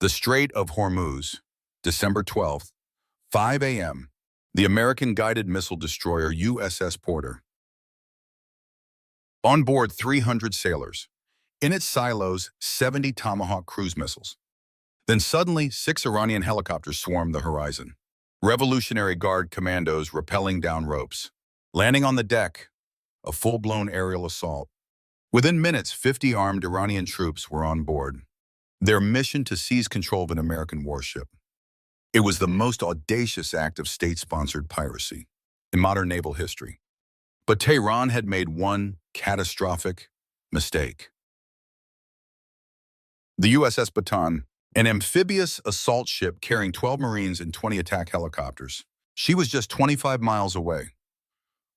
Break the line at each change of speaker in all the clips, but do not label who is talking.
The Strait of Hormuz, December 12th, 5 a.m. The American guided missile destroyer USS Porter. On board 300 sailors. In its silos, 70 Tomahawk cruise missiles. Then suddenly, 6 Iranian helicopters swarmed the horizon. Revolutionary Guard commandos rappelling down ropes. Landing on the deck, a full-blown aerial assault. Within minutes, 50 armed Iranian troops were on board. Their mission to seize control of an American warship. It was the most audacious act of state-sponsored piracy in modern naval history. But Tehran had made one catastrophic mistake. The USS Bataan, an amphibious assault ship carrying 12 Marines and 20 attack helicopters. She was just 25 miles away.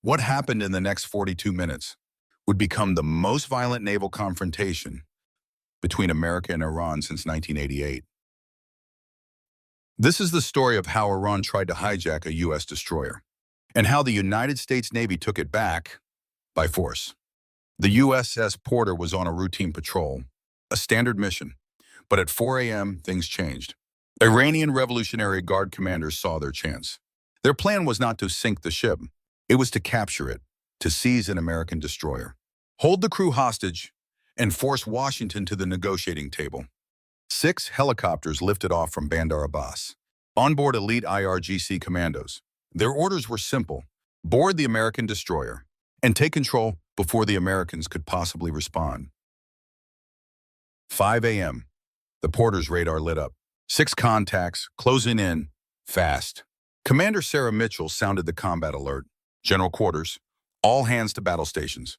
What happened in the next 42 minutes would become the most violent naval confrontation between America and Iran since 1988. This is the story of how Iran tried to hijack a U.S. destroyer, and how the United States Navy took it back by force. The USS Porter was on a routine patrol, a standard mission, but at 4 a.m. things changed. Iranian Revolutionary Guard commanders saw their chance. Their plan was not to sink the ship, it was to capture it, to seize an American destroyer, hold the crew hostage, and force Washington to the negotiating table. 6 helicopters lifted off from Bandar Abbas, on board elite IRGC commandos. Their orders were simple: board the American destroyer and take control before the Americans could possibly respond. 5 a.m. The Porter's radar lit up. 6 contacts, closing in, fast. Commander Sarah Mitchell sounded the combat alert. General quarters, all hands to battle stations.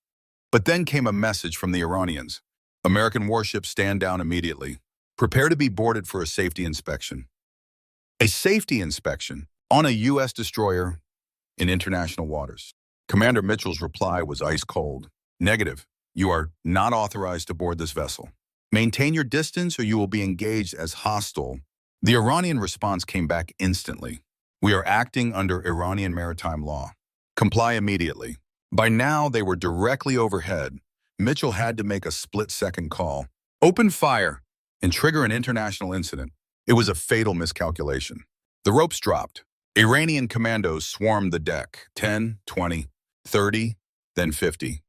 But then came a message from the Iranians. American warships stand down immediately. Prepare to be boarded for a safety inspection. A safety inspection on a U.S. destroyer in international waters. Commander Mitchell's reply was ice cold. Negative. You are not authorized to board this vessel. Maintain your distance or you will be engaged as hostile. The Iranian response came back instantly. We are acting under Iranian maritime law. Comply immediately. By now, they were directly overhead. Mitchell had to make a split-second call. Open fire and trigger an international incident. It was a fatal miscalculation. The ropes dropped. Iranian commandos swarmed the deck. 10, 20, 30, then 50.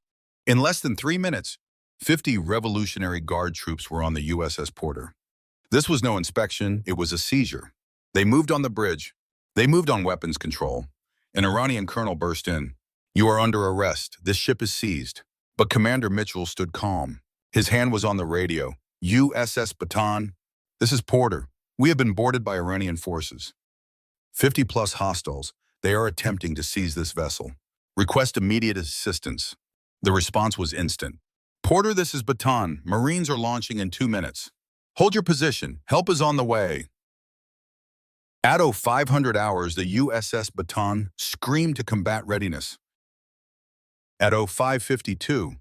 In less than 3 minutes, 50 Revolutionary Guard troops were on the USS Porter. This was no inspection, it was a seizure. They moved on the bridge. They moved on weapons control. An Iranian colonel burst in. You are under arrest. This ship is seized. But Commander Mitchell stood calm. His hand was on the radio. USS Bataan. This is Porter. We have been boarded by Iranian forces. 50-plus hostiles. They are attempting to seize this vessel. Request immediate assistance. The response was instant. Porter, this is Bataan. Marines are launching in 2 minutes. Hold your position. Help is on the way. At 0500 hours, the USS Bataan screamed to combat readiness. At 0552,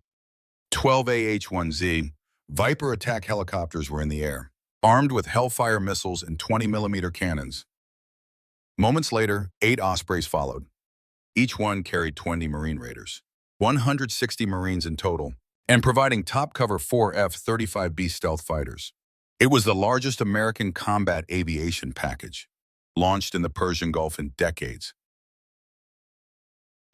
12 AH-1Z, Viper attack helicopters were in the air, armed with Hellfire missiles and 20mm cannons. Moments later, 8 Ospreys followed. Each one carried 20 Marine Raiders, 160 Marines in total, and providing top cover 4 F-35B stealth fighters. It was the largest American combat aviation package, launched in the Persian Gulf in decades.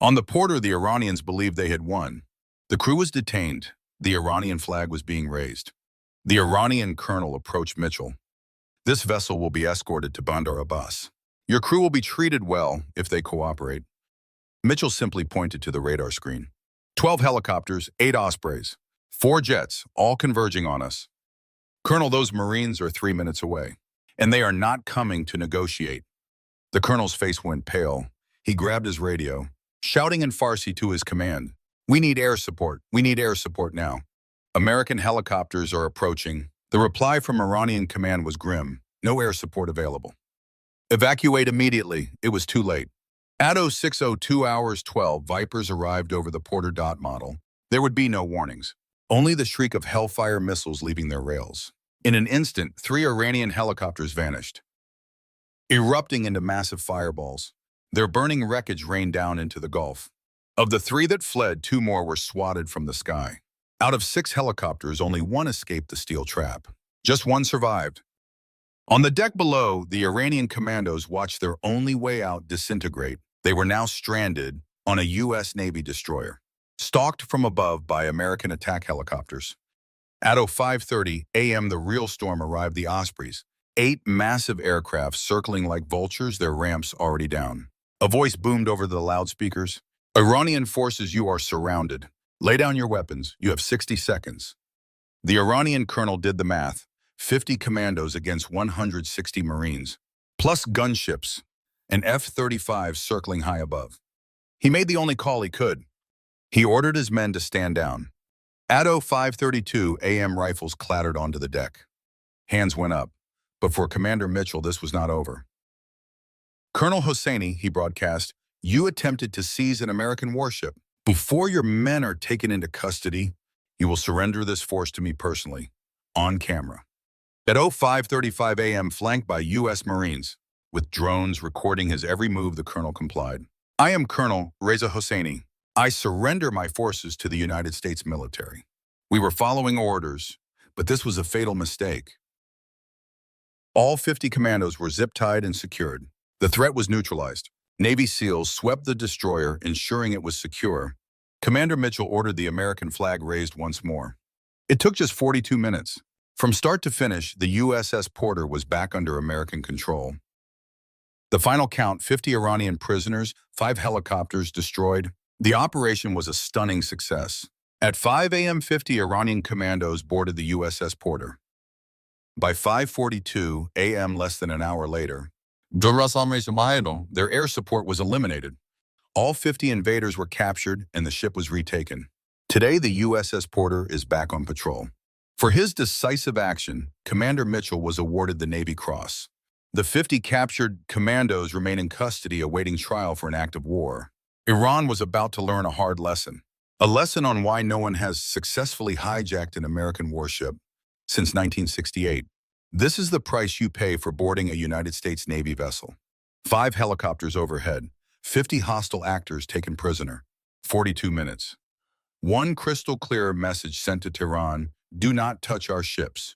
On the Porter, the Iranians believed they had won. The crew was detained. The Iranian flag was being raised. The Iranian colonel approached Mitchell. This vessel will be escorted to Bandar Abbas. Your crew will be treated well if they cooperate. Mitchell simply pointed to the radar screen. 12 helicopters, 8 Ospreys, 4 jets, all converging on us. Colonel, those Marines are 3 minutes away, and they are not coming to negotiate. The colonel's face went pale. He grabbed his radio, shouting in Farsi to his command. We need air support. We need air support now. American helicopters are approaching. The reply from Iranian command was grim. No air support available. Evacuate immediately. It was too late. At 0602 hours 12, Vipers arrived over the Porter dot model. There would be no warnings. Only the shriek of Hellfire missiles leaving their rails. In an instant, 3 Iranian helicopters vanished, erupting into massive fireballs. Their burning wreckage rained down into the Gulf. Of the 3 that fled, 2 more were swatted from the sky. Out of 6 helicopters, only 1 escaped the steel trap. Just 1 survived. On the deck below, the Iranian commandos watched their only way out disintegrate. They were now stranded on a U.S. Navy destroyer, stalked from above by American attack helicopters. At 05:30 a.m., the real storm arrived, the Ospreys. 8 massive aircraft circling like vultures, their ramps already down. A voice boomed over the loudspeakers. Iranian forces, you are surrounded. Lay down your weapons. You have 60 seconds. The Iranian colonel did the math. 50 commandos against 160 Marines, plus gunships, and F-35 circling high above. He made the only call he could. He ordered his men to stand down. At 05:32 a.m., rifles clattered onto the deck. Hands went up, but for Commander Mitchell, this was not over. Colonel Hosseini, he broadcast, you attempted to seize an American warship. Before your men are taken into custody, you will surrender this force to me personally, on camera. At 05:35 a.m., flanked by U.S. Marines, with drones recording his every move, the colonel complied. I am Colonel Reza Hosseini. I surrender my forces to the United States military. We were following orders, but this was a fatal mistake. All 50 commandos were zip-tied and secured. The threat was neutralized. Navy SEALs swept the destroyer, ensuring it was secure. Commander Mitchell ordered the American flag raised once more. It took just 42 minutes. From start to finish, the USS Porter was back under American control. The final count, 50 Iranian prisoners, 5 helicopters destroyed. The operation was a stunning success. At 5 a.m., 50 Iranian commandos boarded the USS Porter. By 5:42 a.m., less than an hour later, their air support was eliminated. All 50 invaders were captured and the ship was retaken. Today, the USS Porter is back on patrol. For his decisive action, Commander Mitchell was awarded the Navy Cross. The 50 captured commandos remain in custody awaiting trial for an act of war. Iran was about to learn a hard lesson. A lesson on why no one has successfully hijacked an American warship since 1968. This is the price you pay for boarding a United States Navy vessel. 5 helicopters overhead, 50 hostile actors taken prisoner, 42 minutes. One crystal clear message sent to Tehran: do not touch our ships.